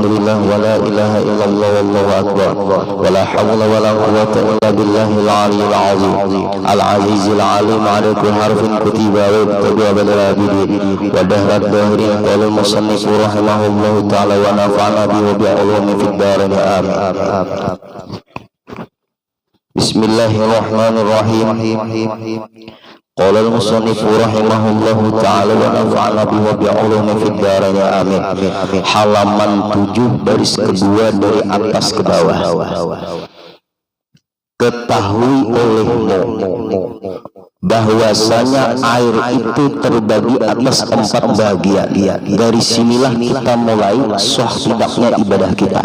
walhamdulillah wala ilaha illallah wallahu akbar wala hawla wala quwwata illa billahil aliyyil azim al azizil alim ala kulli harfin kutiba wa tabi'a bil abidin wa dahrat dahrin qala musannif rahimahullah ta'ala wa nafa'ana bi wa bi ulumi fid darin amin. Bismillahirrahmanirrahim. Qala al-musannif rahimahullahu ta'ala wa nafa'ana bihi wa bi'ulumi fid dharain amin. Halaman 7 baris kedua dari atas ke bawah. Ketahui olehmu bahwasanya air itu terbagi atas 4 bagian. Dari sinilah kita mulai sah tidaknya ibadah kita.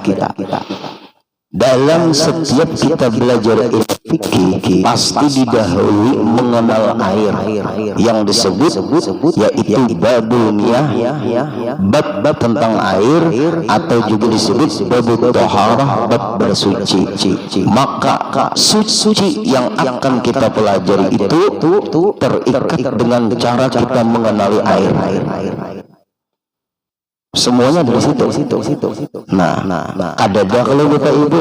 Dalam setiap kita belajar fikih pasti didahului mengenal air yang disebut yaitu babul miyah, bab tentang air, atau juga disebut babut thaharah, bab bersuci. Maka suci yang akan kita pelajari itu terikat dengan cara kita mengenali air. Semuanya dari situ. Nah, ada kalau Bapak Ibu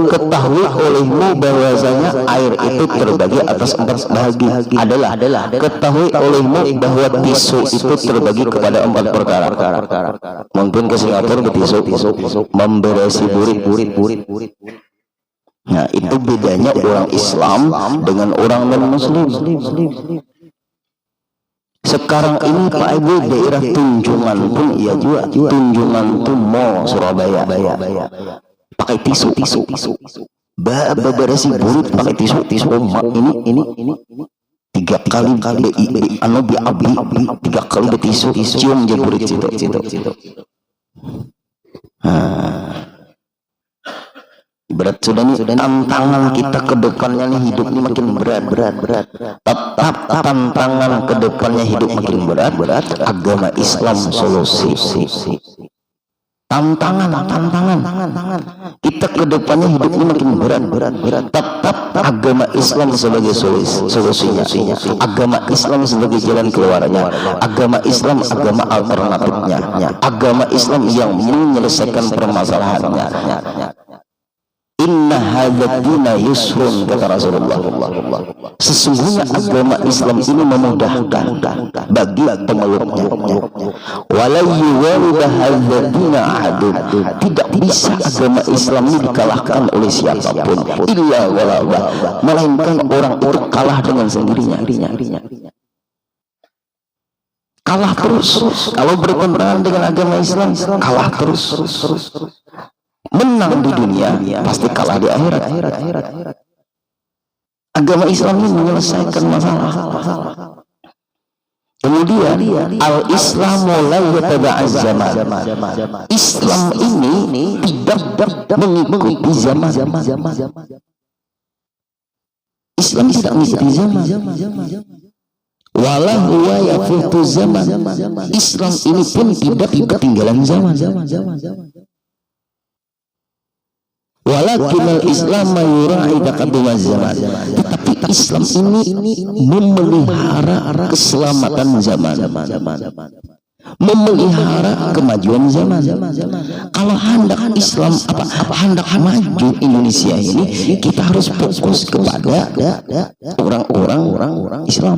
ketahui olehmu bahwasanya air itu terbagi atas 4 bahagi. Adalah ketahui olehmu bahwa tisu itu terbagi kepada 4 perkara. Mungkin ke Singapura betisu memberesi burit. Nah, itu bedanya orang Islam dengan orang non-Muslim. Sekarang ini Pak Ibu daerah Tunjungan pun iya juga, Tunjungan tuh Mall Surabaya pakai tisu beberapa burit pakai tisu ini 3 kali abi 3 kali betisu cium je burit situ. Berat sudah nih tantangan kita ke depannya nih, hidup ini makin berat. Tetap tantangan ke depannya hidup makin berat. Agama Islam solusi. Tantangan kita ke depannya hidup ini makin berat. Tetap agama Islam sebagai solusinya. Agama Islam sebagai jalan keluarnya. Agama Islam agama alternatifnya. Agama Islam yang menyelesaikan permasalahannya. Inna hadzal dina yusrun, kata Rasulullah. Sesungguhnya agama Islam ini memudahkan bagi pemeluknya. Walau yuwaridah hadzal dina ahadun, tidak bisa agama Islam ini dikalahkan oleh siapapun illa walabah, melainkan orang itu kalah dengan sendirinya. Kalah terus. Kalau bertentangan dengan agama Islam, kalah terus. Menang di dunia, pasti kalah di akhirat. Agama Islam ini menyelesaikan masalah. Kemudian al-Islamu la yataba'az zaman. Islam ini tidak mengikuti zaman. Islam tidak mengikuti zaman. Walau huwa yafutu zaman. Islam ini pun tidak ketinggalan zaman. Walakinal Islam yura'i taqaddumaz zaman. Tetapi Islam ini memelihara keselamatan zaman, memelihara kemajuan zaman. Kalau hendak Islam hendak maju Indonesia ini, kita harus fokus kepada orang Islam.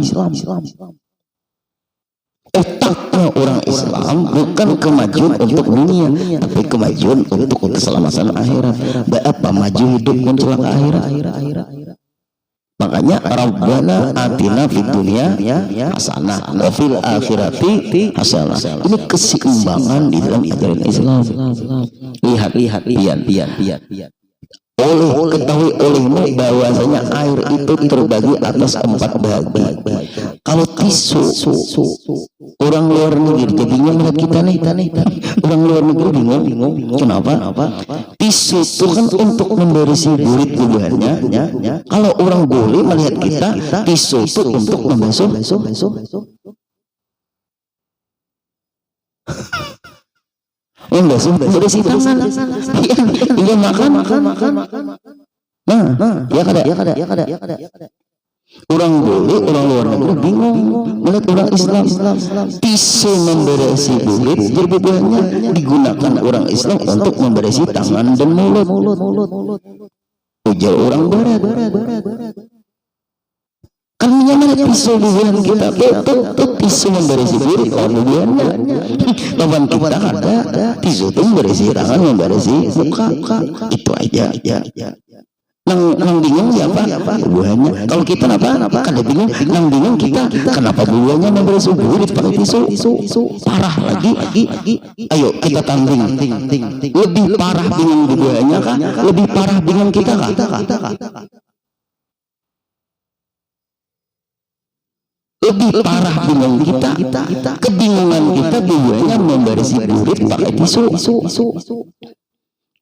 Otaknya orang Islam bukan kemajuan untuk dunia, tapi kemajuan untuk keselamatan akhirat. Apa maju hidup pun celaka akhirat. Makanya Rabbana atina fid dunya hasanah wa fil akhirati hasanah. Ini keseimbangan di dalam ajaran Islam. Lihat pian. Ketahui olehmu bahwasanya air itu terbagi atas 4 bahagi. Kalau tisu, orang luar negeri jadinya melihat kita nih. Orang luar negeri bingung. Kenapa? Tisu itu kan untuk memberisi burit bubuhannya. Kalau orang boleh melihat kita, tisu itu untuk membasuh. Berisi tangan. Iya makan. Nah, ya kada. Orang boleh, orang luar negeri bingung melihat orang Islam tisu memberesi kulit, jerbubuhannya digunakan orang Islam untuk memberesi tangan dan mulut. Ujar orang barat kan menyamar tisu bubuhan kita tuh tisu memberesi kulit lawan bubuhannya. Lawan kita ada tisu itu memberesi tangan, memberesi muka. Itu aja. Nang bingung siapa bubuhannya. Kalau kita apa kada bingung, nang bingung kita kenapa bubuhannya memberesi kulit pakai tisu. Parah lagi. Ayo kita tanding. Lebih parah bingung bubuhannya kah? Lebih parah bingung kita kah? Lebih parah bingung kita. Kebingungan kita bubuhannya memberesi kulit pakai tisu.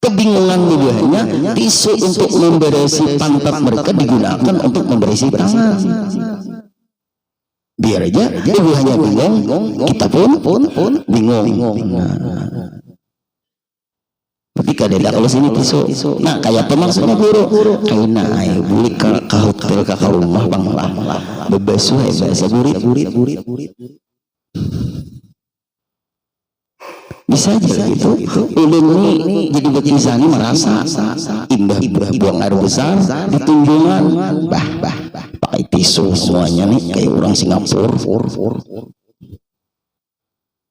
Kebingungan bubuhannya tisu untuk memberesi pantat mereka digunakan untuk memberesi tangan. Biar aja bubuhannya bingung, kita pun bingung. Ketika dia kalau sini tisu, nah kayak apa maksudnya guru? Aina ayo beli ke hotel ke rumah banglah, bebesu bahasa burit. Bisa aja gitu. Ulun ini jadi betisani merasa indah buang air besar di tunjungan, pakai tisu semuanya nih kayak orang Singapura.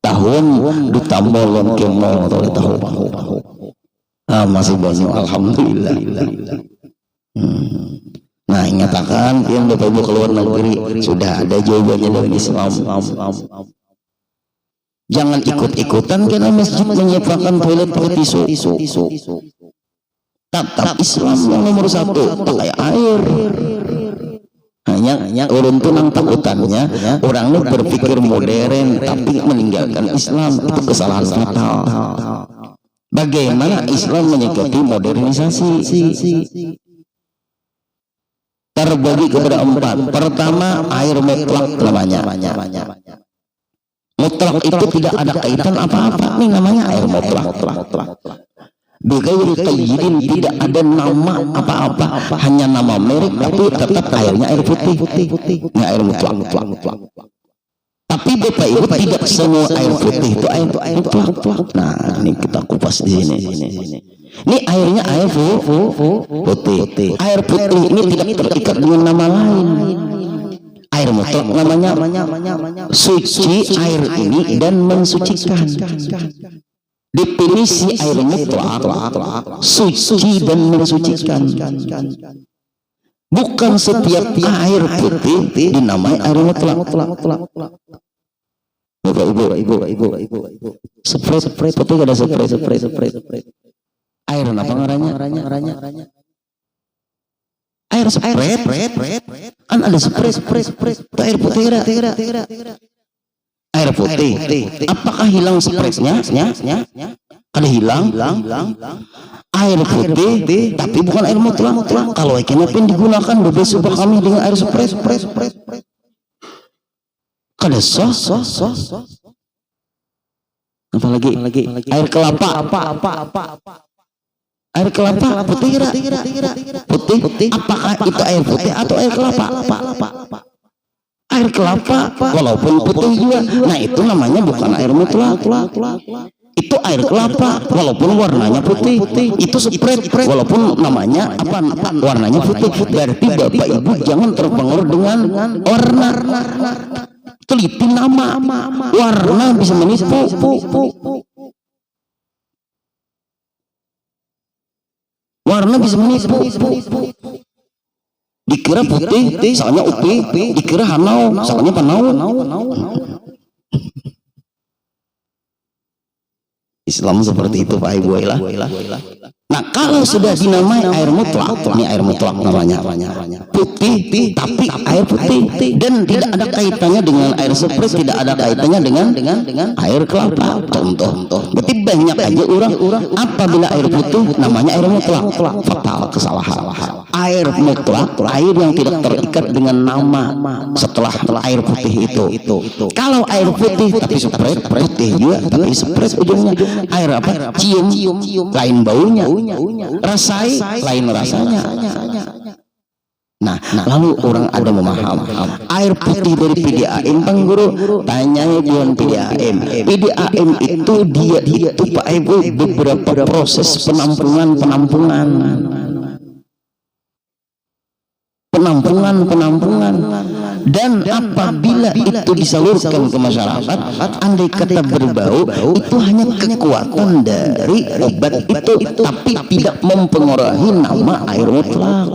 Tahun ditambah kemo atau tahu. Masih banyak alhamdulillah. Nah ingatakan yang Bapak Ibu keluar negeri sudah ada jawabannya dari Islam. Jangan ikut-ikutan karena masjid menyiapkan toilet pakai tisu. Tetap Islam yang nomor satu pakai air. Hanya orang tunang takutannya orang ini berpikir modern tapi meninggalkan Islam, itu kesalahan fatal. Bagaimana Islam menyikapi modernisasi? Terbagi kepada empat. Pertama air mutlak namanya. Mutlak itu tidak ada kaitan apa-apa, ini namanya air mutlak. Bighairi qayyidin, tidak ada nama apa-apa, hanya nama merek tapi tetap airnya air putih. Ini air mutlak. Tapi Bapak Ibu tidak semua air putih itu air mutlak. Nah, ini kita kupas di sini. Ini airnya air putih. Air putih ini tidak terikat dengan nama lain. Air mutlak namanya suci air ini dan mensucikan. Definisi air mutlak suci dan mensucikan. Bukan setiap air putih dinamai air mutlak. Bapak Ibu. Spray putih ada spray. Air apa ngaranya? Air spray kan ada spray air putih air putih. Apakah hilang spraynya? Ada hilang air putih tapi bukan air mutlak. Kalau kenapa digunakan berbeda kami dengan air spray kada sah. Apalagi air kelapa air kelapa putih. Apakah itu air putih atau air kelapa? Air kelapa walaupun putih juga. Nah itu namanya bukan air mutlak. Itu air kelapa walaupun warnanya putih. Itu spray walaupun namanya warnanya putih. Berarti Bapak Ibu jangan terpengaruh dengan warna. Teliti nama. Warna bisa menipu. Warna bisa menipu. Dikira putih, soalnya upi. Dikira hanau, soalnya panau. Islam seperti itu Pak Ibu. Nah kalau sudah dinamai air mutlak, ini air mutlak namanya putih, tapi air putih dan tidak ada kaitannya dengan air spray, tidak ada kaitannya dengan air kelapa. Contoh, berarti banyak aja orang apabila air putih namanya air mutlak, fatal kesalahan. Air mutlak, air yang tidak terikat dengan nama setelah air putih itu. Kalau air putih tapi spray putih juga, tapi spray ujungnya air apa? Cium, lain baunya. Rasai lain rasanya. Nah, lalu orang ada memaham air putih dari PDAM, Bang Guru. Tanyanya bukan PDAM. PDAM itu dia itu Pak Ibu beberapa proses penampungan. Dan apabila itu disalurkan ke masyarakat, andai kata berbau, itu hanya kekuatan dari obat itu, tapi tidak mempengaruhi nama air mutlak.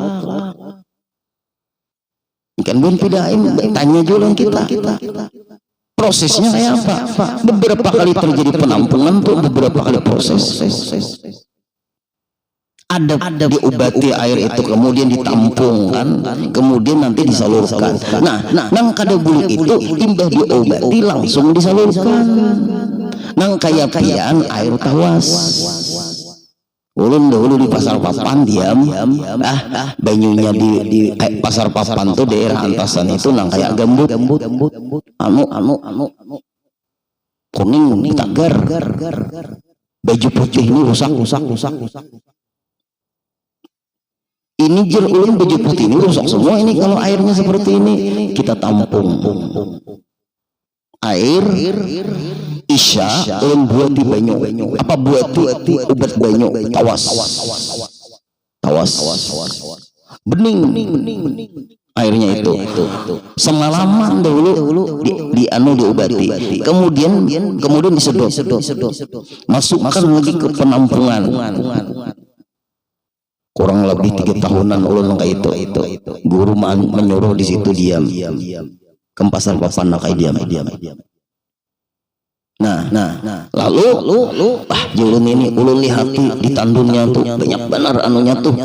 Kan belum PDAM, tanya dulu kita. Prosesnya kayak apa? Beberapa kali terjadi penampungan tuh, beberapa kali proses. Ada diobati air itu, kemudian ditampung kan, kemudian nanti disalurkan. Nah, nang kada bulu itu timbah diobati langsung disalurkan. Nang kayak pian air tawas. Ulun dahulu di pasar papan diam, banyunya di pasar papan tuh daerah antasan itu nang kayak gambut, kuning tagar, baju putih ini rusak. Ini jer ulun baju putih ini rusak semua ini kalau airnya seperti ini. Kita tampung air isya ulun buat di banyu, apa buat di obat banyu tawas bening airnya itu semalaman dahulu di diobati, kemudian disedot, masukkan lagi ke penampungan. Kurang lebih 3 tahunan ulun kayak itu. Guru menyuruh di situ diam. Ke pasar papan nak diam. Nah, lalu ulun ini ulun lihat tuh di tandunnya tuh banyak benar anunya tuh.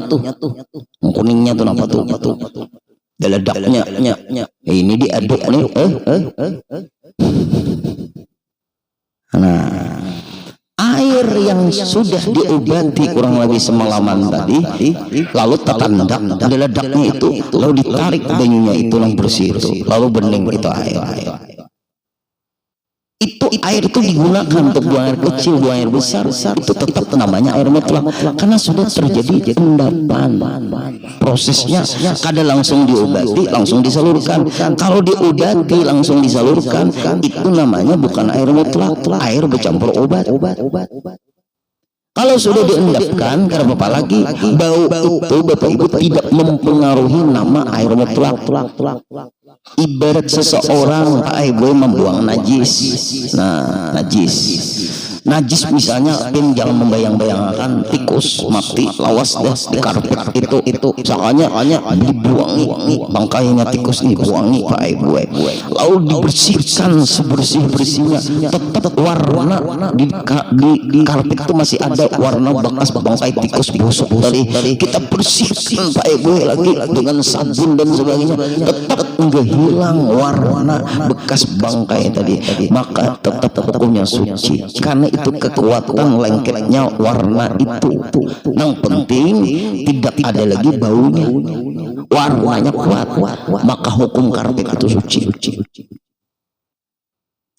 Kuningnya tuh apa tuh? Deledaknya. Ini diaduk nih. Nah, air yang sudah diobati kurang lebih semalaman tadi, lalu tertandak deledaknya itu, lalu ditarik banyunya itu yang bersih itu, lalu bening itu air. Itu air itu digunakan untuk buang air kecil, buang air besar, itu tetap namanya air mutlak karena sudah terjadi endapan. Prosesnya kada langsung diobati langsung disalurkan. Kalau diobati langsung disalurkan, itu namanya bukan air mutlak, air bercampur obat. Kalau sudah diendapkan, karena apa lagi bau itu Bapak Ibu tidak mempengaruhi nama air mutlak. Ibarat seseorang Pak Ibu membuang najis. Nah, najis misalnya jangan membayang-bayangkan tikus mati lawas di karpet itu soalnya dibuangi bangkainya tikus nih, buangi Pak Ibu, lalu dibersihkan sebersih-bersihnya, tetap warna di karpet itu masih ada warna bekas bangkai tikus busuk tadi, kita bersihkan Pak Ibu lagi dengan sabun dan sebagainya, tetap enggak hilang warna bekas bangkai tadi, maka tetap hukumnya suci karena itu kekuatan lengketnya warna itu. Yang penting tidak ada lagi baunya, warnanya kuat, maka hukum karpet itu suci.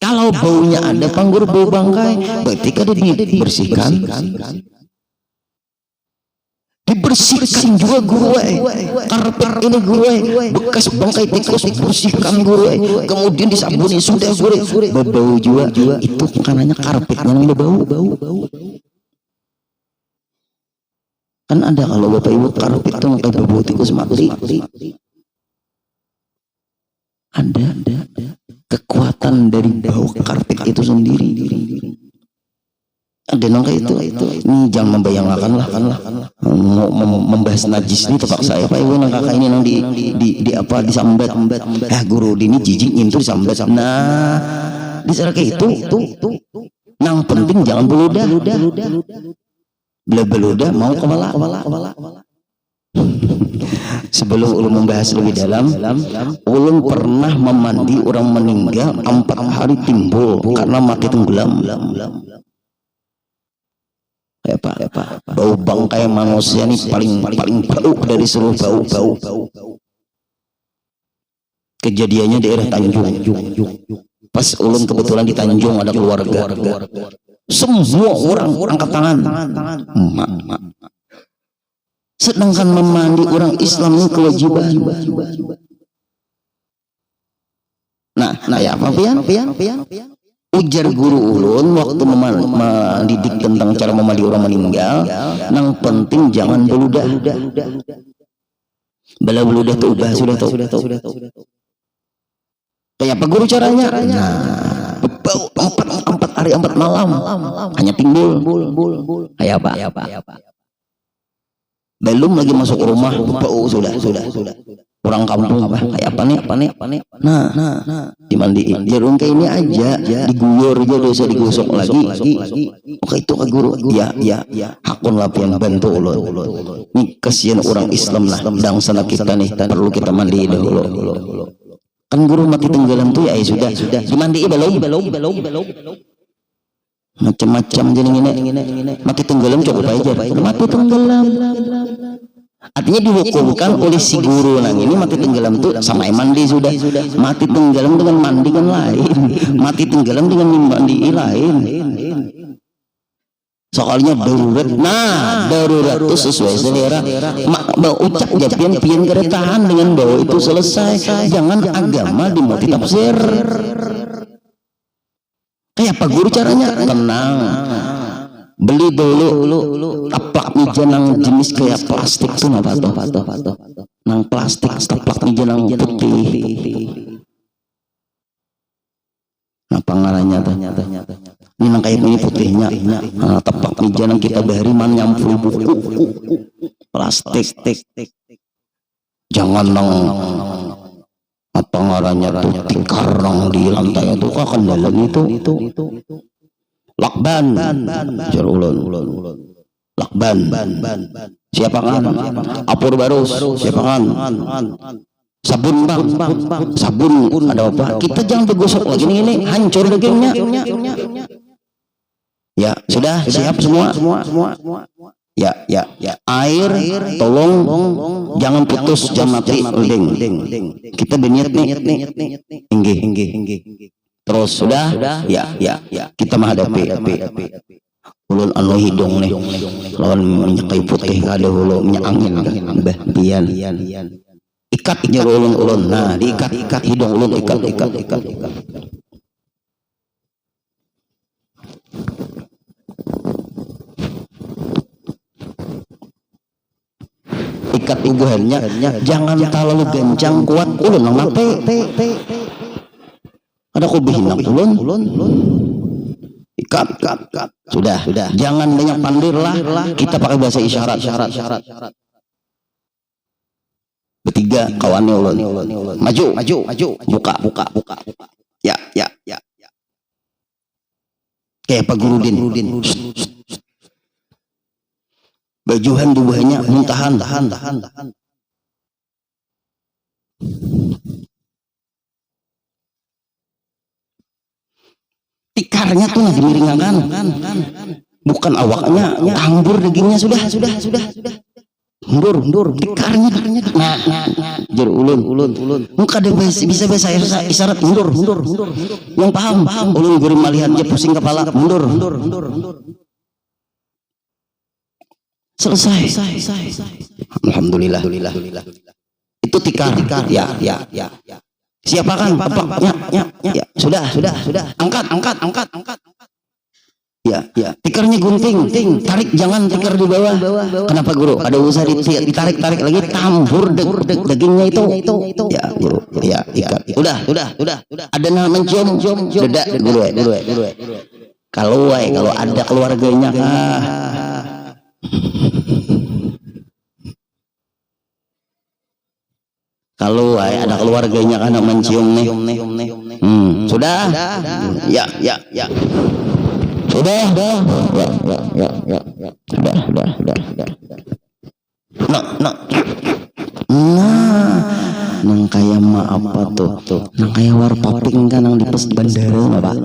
Kalau baunya ada panggur bau bangkai, berarti kan dibersihkan. Dibersihkan juga guru, karpet ini guru, bekas bangkai tikus dibersihkan guru, kemudian disabuni sudah guru, berbau juga itu bukan hanya karpetnya yang berbau. Kan ada kalau Bapak Ibu karpet itu pakai berbau tikus mati, ada kekuatan dari bau karpet itu sendiri. Ada nangka itu. Ini jangan membayangkan lah membahas najis ini terpaksa saya Pak Ibu nangka ini nang di apa disambat. Guru ini jijik nyintur disambat. Nah, di kayak itu. Nang penting jangan beludah. Beludah mau kepala. Sebelum ulun membahas lebih dalam, ulun pernah memandi orang meninggal 4 hari timbul karena mati tenggelam. Ya Pak, bau bangkai manusia ini paling bau dari seluruh bau. Kejadiannya daerah Tanjung. Pas ulun kebetulan di Tanjung ada keluarga. Semua orang angkat tangan. Sedangkan memandi orang Islam ini kewajiban. Nah ya apa pian? Ujar guru ulun waktu mendidik tentang cara memandi orang meninggal, nang penting jangan beludah. Bala beludah tuh ubah sudah tahu. Kayak apa guru caranya? Nah, empat hari 4 malam hanya timbul. Kayak apa? Belum lagi masuk rumah, sudah. Orang kampung apa? Kayak apa nih? Nah, dimandiin. Jarum kayak ini aja, diguyur aja dosa digosok lagi. Oke itu ke guru. Ya. Hakun lapian bantu ulun. Nih kasihan orang Islam lah. Sedang sana kita nih perlu kita mandi dahulu. Kan guru mati tenggelam tuh ya sudah. Dimandiin belum. Macam-macam jadi ini. Mati tenggelam coba aja. Mati tenggelam. Artinya dihukumkan oleh si guru nang ini mati tenggelam tuh sama mandi sudah. Mati tenggelam dengan mandi kan lain. Mati tenggelam dengan mandi lain. Soalnya darurat. Nah, darurat itu sesuai selera. Mau ucap japian pian kada tahan dengan bau itu selesai. Jangan agama dimulti tafsir. Kayak apa guru caranya? Tenang. Beli dulu taplak meja nang jenis kayak plastik tuh napa tuh nang plastik taplak meja nang putih. Nah pangarannya tanya ini nang kayak ini putihnya. Nah, taplak meja nang kita bahari man nyampur buku plastik. Jangan nang apa ngarannya tuh tikar nang di lantai itu kan dalam itu. Lakban, ulun. Lakban. Siapa kan? Apur barus. Siapa kan? Sabun bang. Sabun ada apa? Kita jangan digosok lagi ini hancur dagingnya. Ya sudah siap semua. Ya. Air tolong jangan putus jam mati ulding. Kita berniat nih. Inggih. Terus sudah ya kita menghadapi ulun anu hidung nih lawan minyak kayu putih kada hulu minyak angin bah pian ikat jero ulun nah diikat hidung ulun ikat ikat ibuhannya jangan terlalu gencang kuat ulun nang mate ada kubihin nang ulun ikat sudah jangan banyak pandir lah kita pakai bahasa isyarat bertiga kawannya ulun maju buka ya kayak Pak Gurudin bajuhan dubuhnya muntahan tikarnya tuh nggak dimiringakan bukan awaknya hambur dagingnya sudah mundur tikarnya nah jur ulun muka ada bisa bahasa isyarat mundur yang paham ulun guru malihan aja pusing kepala mundur selesai alhamdulillah itu tikar ya siapa kan ya sudah angkat ya tikarnya gunting tarik jangan tikar di bawah kenapa guru ada usaha ditarik lagi tambur dagingnya itu ya ikat udah ada nama mencium dedak dulu kalau ada keluarganya kalau ada keluarganya kan mencium nih sudah ya sudah nang kayak apa tuh nang kayak warpaping kan nang di pos bandara Pak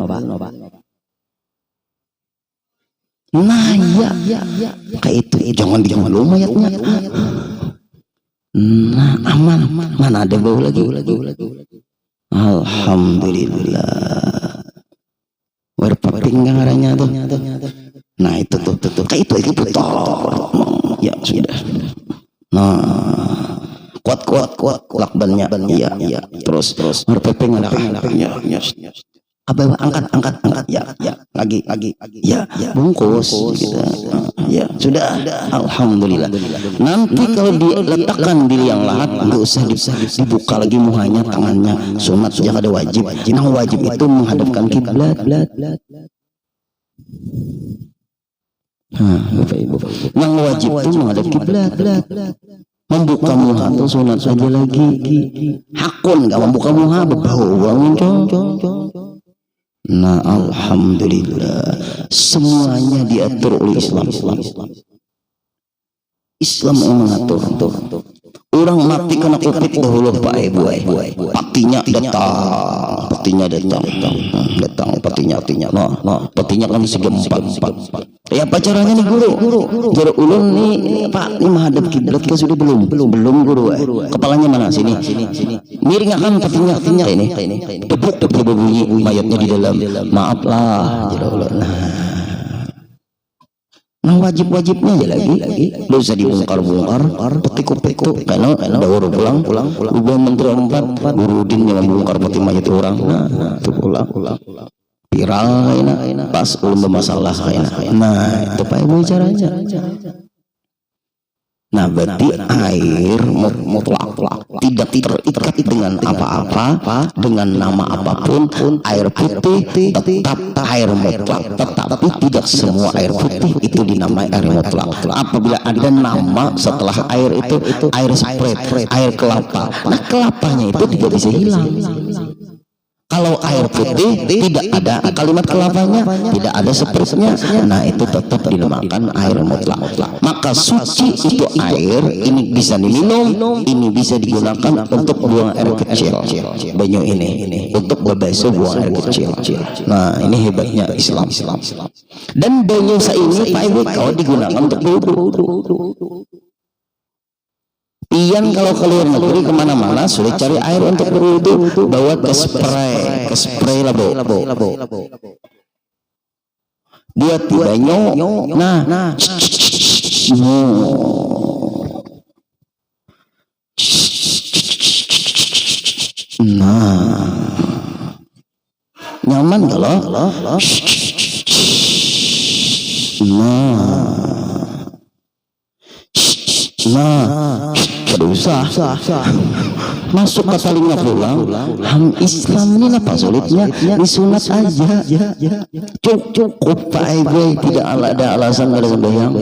nah ya kayak itu jangan dulu mayatnya nah aman mana ada bau lagi alhamdulillah warpaping kan ngarannya tuh nah itu tuh kayak itu ya sudah Nah, kuat lakbannya. Iya. Terus berpepeng ada. Abah angkat. Ya. Lagi. Ya. Bungkus gitu. Ya, sudah. Alhamdulillah. Nanti kalau diletakkan di liang lahat, enggak usah dibuka lagi muhanya, tangannya. Sunat saja ada wajib. Yang wajib itu menghadapkan kiblat. Bapak Ibu. Yang wajib itu menghadap kiblat. Membuka muha itu sunat saja lagi. Hakun enggak membuka muha, berbau bangun cong. Nah, alhamdulillah, semuanya diatur oleh Islam. Islam yang mengatur. Orang mati kena covid dahulu Pak Ibu. Patinya datang. Patinya kan segempat. Ya apa caranya nih guru? Jarak ulun nih Pak, ini menghadap kiblat kan sudah belum guru. Kepalanya mana sini. Miring akan patinya ini. Tepuk berbunyi mayatnya di dalam. Maaflah jarak ulun. Nah wajib-wajibnya aja lagi lu bisa dibongkar petik karena baru pulang ubah menteri 4 Burudin yang membongkar peti mayat orang. Nah itu pulang viral pas ulun bermasalah. Nah itu Pak Ibu caranya. Nah berarti air mutlak tidak terikat dengan apa-apa, dengan nama apapun. Air putih tetap air mutlak, tetapi tidak semua air putih itu dinamai air mutlak. Apabila ada nama setelah air itu air spray, air kelapa, nah kelapanya itu tidak bisa hilang. Kalau air putih tidak ada kalimat kelapanya, tidak ada sepertinya, nah itu tetap dinamakan air mutlak. Maka suci itu air, ini bisa diminum, ini bisa digunakan untuk buang air kecil. Banyu ini untuk berbasuh buang air kecil. Nah ini hebatnya Islam. Dan banyu ini Pak Ibu kalau digunakan untuk berwudu. Pian kalau keluar negeri kemana-mana sulit cari air untuk berwudu, bawa ke spray lah bu. Buat di banyu. Nah, nyaman kalau. Nah, berusaha masuk ke telinga pulang. Islam ini apa sulitnya? Disunat aja. Cukup Pak Ibu, tidak ada alasan ada sembahyang.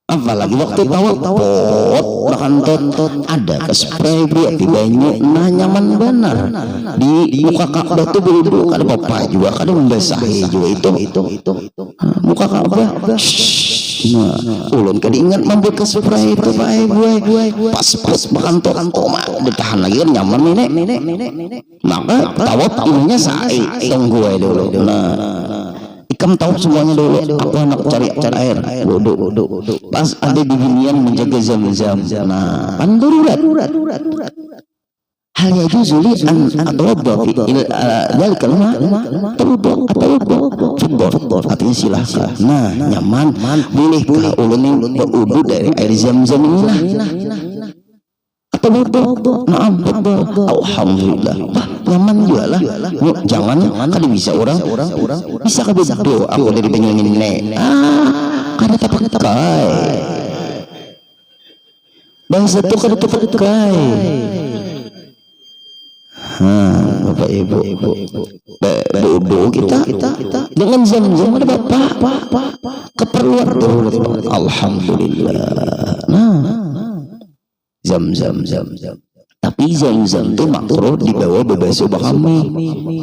Apalagi waktu tawaf bahkan tot ada ke spray buat di banyu. Nah nyaman benar di muka Ka'bah tuh dulu ada bapak juga ada membasahi juga itu muka Ka'bah. Nah, ulun kan ingat membuat ke spray itu Pak Ibu. Pas makan tot ditahan lagi kan nyaman nenek. Maka tawaf ininya sa'i tunggu dulu. Nah ikam tahu semuanya dulu. Aku anak cari air wudu. Pas ada di ginian menjaga zam-zam. Nah, kan darurat. Hal itu sulit atau dari kelima atau artinya silahkan. Nah, nyaman. Bolehkah ulun berwudu dari air zam-zam inilah? Naam, alhamdulillah. Nyaman juga lah. Jangan kada bisa orang bisa kebedo aku dari banyu ini. Kada pakai. Bangsa itu kada pakai. Bapak Ibu, kita dengan zam-zam ada bapak keperluan alhamdulillah. Nah zam-zam. Tapi zam-zam itu makruh dibawa berbasuh kami.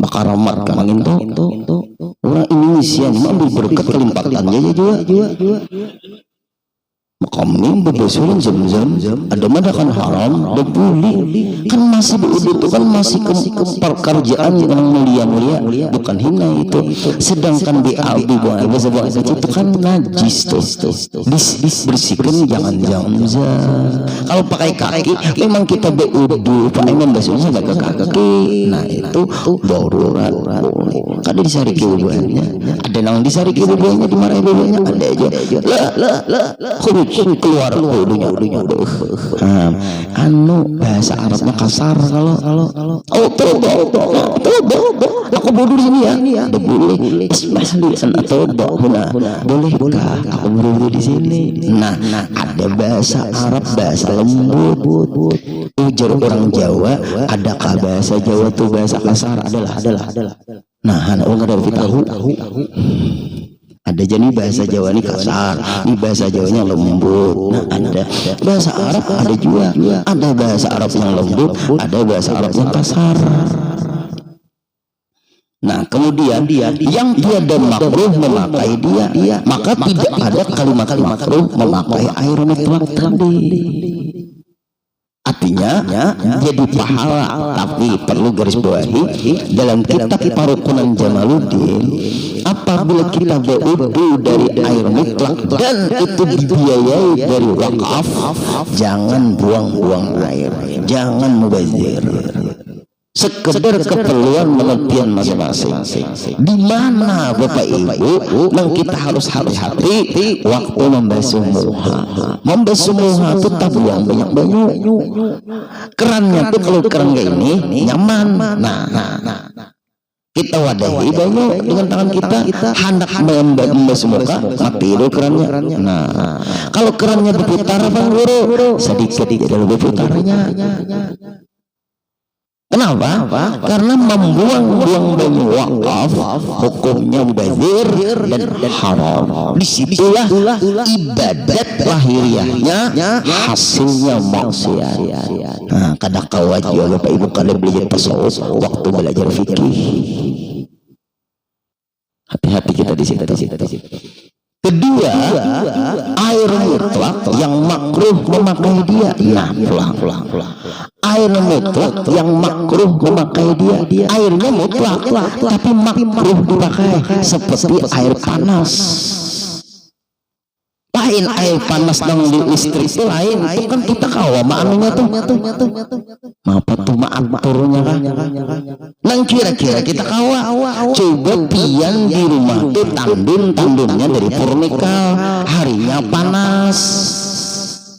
Maka ramat kamangin to. Orang Indonesia ini ambil berkat kelimpatannya juga. Kami berbasuh zam-zam. Ada mana kan haram dan boleh. Kan masih berwudu itu kan masih pekerjaan yang mulia, bukan hina itu. Sedangkan BAB buang itu kan najis tuh. Bersihkan jangan zam-zam. Kalau pakai kaki memang kita berwudu, Pak Imam basuhnya enggak ke kaki. Nah itu darurat. Kada disariki wuduannya. Ada yang disariki wuduannya dimarahi wuduannya ada aja. Lah. hukum keluar dunia anu bahasa Arabnya kasar kalau aku bodoh di sini ya boleh ismahli atau bolehkah aku bodoh di sini. Nah ada bahasa Arab bahasa lembut ujar orang Jawa, adakah bahasa Jawa tuh bahasa kasar? Adalah. Nah anak orang ada tahu ada jadi bahasa Jawa ini kasar, ini bahasa Jawanya lembut. Nah ada bahasa Arab ada juga, ada bahasa Arab yang lembut, ada bahasa Arab yang kasar. Nah kemudian yang tiada makruh memakai dia, maka tidak ada kalimat makruh memakai air mutlak tadi. Artinya jadi pahala, tapi perlu garis bawahi dalam kitab Parukunan Jamaluddin, apabila kita berwudu dari air mutlak dan itu dibiayai dari wakaf, jangan buang-buang air, jangan mubazir. Sekedar keperluan menepian masing-masing. Di mana Bapak Ibu yang kita harus hati-hati waktu membasuh muha. Membasuh muha itu tak buang banyak-banyak. Kerannya tuh kalau keran kayak ini nyaman. Nah. Kita wadahi banyak dengan tangan kita, hendak membasuh muka, mati dulu kerannya. Nah, kalau kerannya berputar Bang Guru, sedikit dulu berputarnya. Kenapa? Karena membuang-buang banyak wakaf hukumnya mubazir dan haram. Disitulah ibadat lahiriahnya, hasilnya maksiat. Nah, kadang kawajib Bapak Ibu kalau belajar tasawuf waktu belajar fikih. Hati-hati kita di situ. Kedua, air mutlak yang makruh memakai dia. Nah, pulang. Air mutlak yang makruh memakai dia. Airnya mutlak, tapi makruh dipakai seperti air panas. Lain air panas yang di listrik itu lain. Itu kan kita kawa maknanya tuh. Apa tuh turunnya kan? Nang kira-kira kita kawa. Coba pian di rumah tuh tandunnya dari purnikal, harinya panas.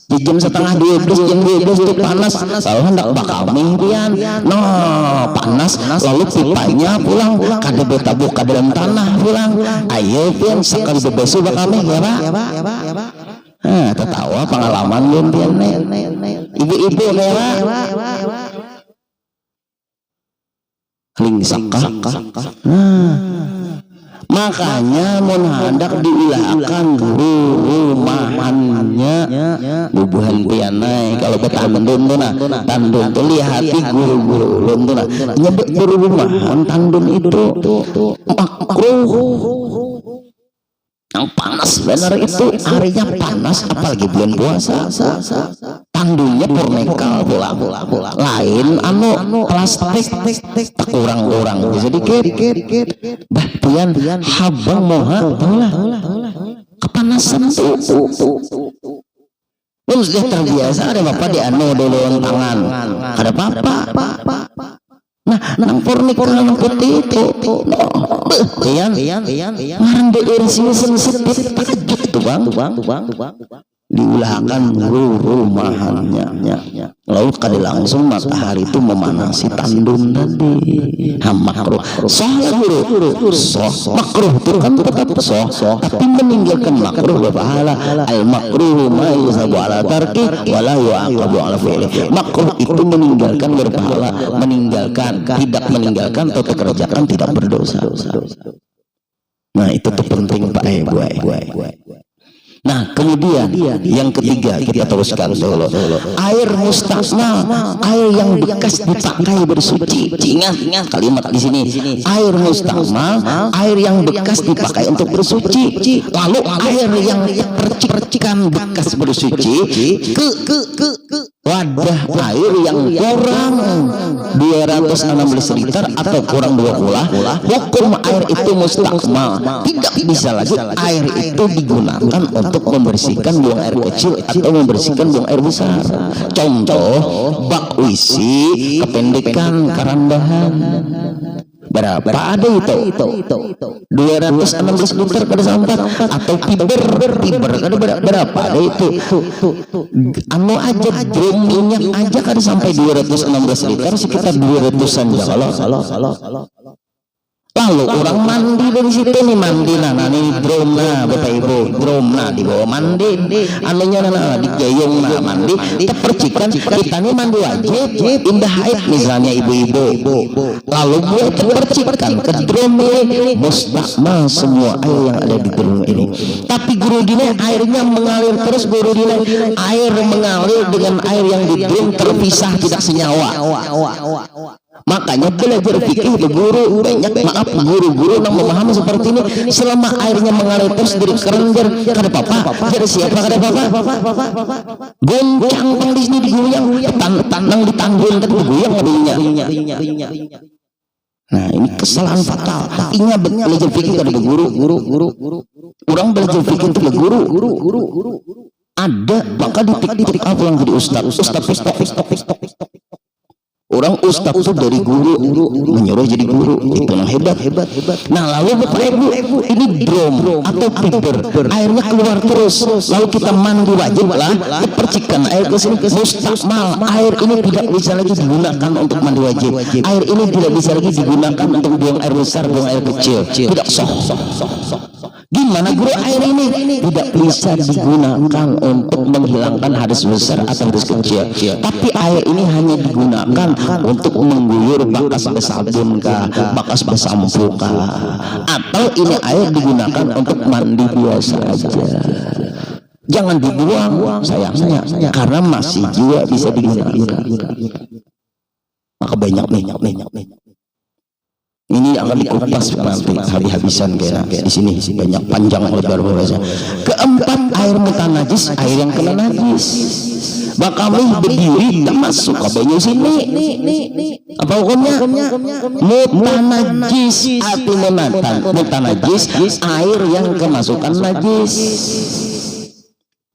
Di jam setengah 12, jam 12 itu panas. Lalu hendak bakal pian. Panas. Lalu pipanya pulang. Kada betabuk ke dalam tanah pulang. Ayo pian sekali bebesu bakal ya Pak. Tertawa pengalaman belum pian. Ibu-ibu kayak lingsakah. Makanya mun hendak diulahkan rumahannya bubuhan pianai kalau betandun tuh tandun tuh lihati guru-guru ulun tuh nyebut guru rumahan tandun itu makruh. Yang panas benar itu harinya panas apalagi bulan puasa. Tandunnya purnekal pulang. Lain plastik kurang sedikit. Bah pian habang moha kepanasan tuh. Sudah terbiasa ada Bapak di dulu tangan. Ada Bapak. Nah, nang purnekal nang putih itu. Pian ngarang beirsi sedikit takjub tuh Bang. Diulahkan rumahannya. Lalu kali langsung matahari itu memanasi tandun tadi. Makruh. Makruh itu kan tetap soh. Tapi meninggalkan makruh berpahala. Al makruh ma yusabu ala tarki wala yu'aqabu ala fi'li. Makruh itu meninggalkan berpahala, tidak meninggalkan atau dikerjakan tidak berdosa. Nah, itu tuh penting Pak Ibu. Nah kemudian yang ketiga kita teruskan dulu. Air mustasna, air yang bekas dipakai bersuci. Ingat kalimat di sini. Air mustasna, air yang bekas dipakai untuk bersuci. Lalu air yang percikan bekas bersuci ke wadah air yang kurang 216 liter atau kurang 20, hukum air itu mustakmal. Tidak bisa lagi air itu digunakan untuk membersihkan buang air kecil atau membersihkan buang air besar. Contoh bak WC kependekan karambahan. berapa ada itu 216 liter kada sampai atau fiber kada berapa ada itu anu aja drum minyak aja kada sampai 216 liter sekitar 200-an ya kalau lalu orang mandi dari situ nih mandi nih drum bapak ibu drum di bawah mandi anunya di gayung mandi kita percikan kita nih mandi wajib indah haid misalnya ibu-ibu lalu buat percikan ke drum ini mustakmal semua air yang ada di drum ini tapi guru dina airnya mengalir terus guru dina air mengalir dengan air yang di drum terpisah tidak senyawa makanya belajar fikih guru banyak maaf guru-guru yang memahami seperti ini selama airnya mengalir terus dari kerenjer kada apa-apa jadi siapa kada apa-apa goncang di sini digoyang tanang ditanggul tadi digoyang mobilnya nah ini kesalahan fatal ingat belajar fikih kada guru orang belajar fikih itu guru ada maka di apa yang jadi ustaz orang ustaz itu dari guru menyuruh jadi guru itu yang hebat nah lalu bapak ibu ini drum atau fiber airnya keluar terus lalu kita mandi wajib lah percikan air ke sini mustakmal air ini tidak bisa lagi digunakan untuk mandi wajib air ini tidak bisa lagi digunakan untuk buang air besar buang air kecil tidak sah gimana guru air ini tidak bisa digunakan untuk menghilangkan hadas besar atau hadas kecil tapi air ini hanya digunakan untuk mengguyur bakas bersabun kah bakas bersampo kah atau ini air digunakan untuk mandi biasa aja jangan dibuang sayangnya karena masih juga bisa digunakan maka banyak ini akan dikupas nanti habis-habisan kayak di sini banyak panjang lebar bahasa. Keempat air mutan najis air yang kena najis bakal berdiri tak masuk ke banyu sini apa hukumnya mutan najis artinya mutan najis air yang kemasukan najis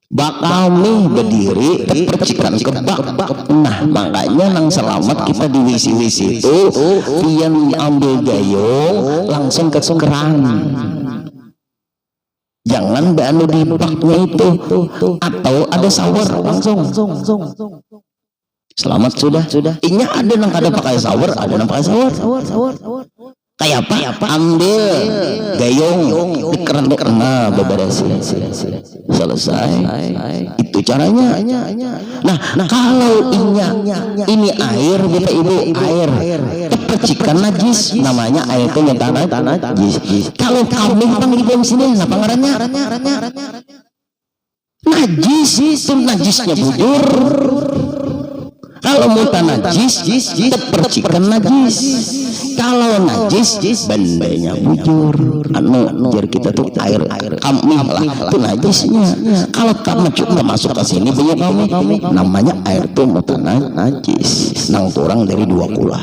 bakal berdiri percikan kebak nah makanya nang selamat kita di wisi-wisi itu pian ambil gayung langsung ke keran jangan anu di baknya itu atau ada shower langsung selamat sudah ini ada nang kada pakai shower ada nang pakai shower kayak apa ambil gayung dikeran beberes selesai itu caranya nah kalau ini air bapak ibu air percikan najis namanya air itu tanah najis kalau kami panggil sini apa ngarannya najis itu najisnya bujur kalau mutan najis percikan najis kalau najis bendanya bujur jar kita tuh air kami lah itu najisnya kalau kamu coba masuk ke sini banyak kami namanya air tuh mutan najis nang kurang dari 2 kulah.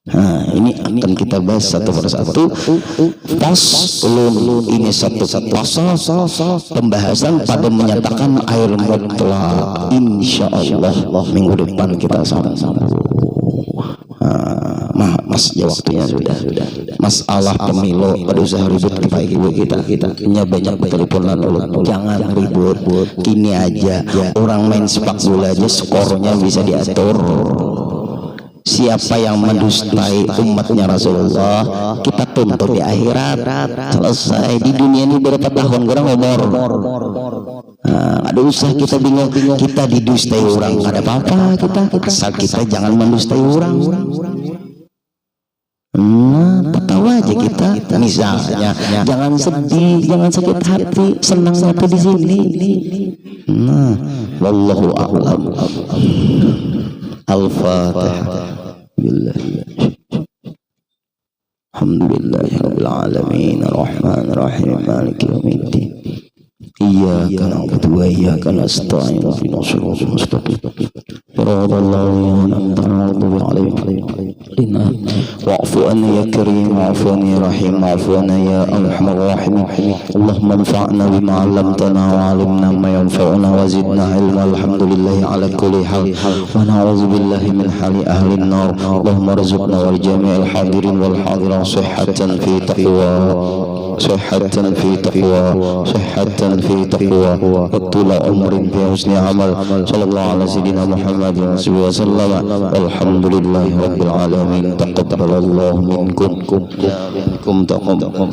Nah ini akan kita bahas satu persatu faslun ini satu pasal pembahasan pada menyatakan air mutlak insyaallah minggu depan kita sama-sama. Mas ya waktunya sudah masalah pemilu pada usaha ribut kita ibu kita punya banyak teleponan jangan ribut kini aja orang main sepak bola aja skornya bisa diatur siapa yang mendustai umatnya Rasulullah kita tuntut di akhirat selesai di dunia ini berapa tahun orang umur ada usah kita bingung kita didustai orang ada apa-apa kita asal kita jangan mendustai orang tahu aja kita misalnya jangan sedih jangan sakit hati senangnya tuh di sini wallahu a'lam al-fatihah alhamdulillahirabbil alamin arrahmanir rahim maliki yaumiddin iyyaka na'budu wa iyyaka nasta'in ihdinas siratal mustaqim siratal ladzina an'amta 'alaihim wa'fu anna ya karim wa'fu anna ya rahim wa'fu anna ya arhamar rahimin Allahumma anfa'na bima 'allamtana wa 'allimna ma yanfa'una wa zidna ilma alhamdulillahi ala kulli hal wa na'udzu billahi min hali ahli an-nar Allahumma arzuqna wal jami'il hadirin wal hadirat sihhatan fi taqwa sihhatan fi taqwa sihhatan fi taqwa wa tula umrin fi husni amal sallallahu ala sayyidina Muhammadin wa sallam walhamdulillahi rabbil alamin taqabbalallahu minkum taqabbal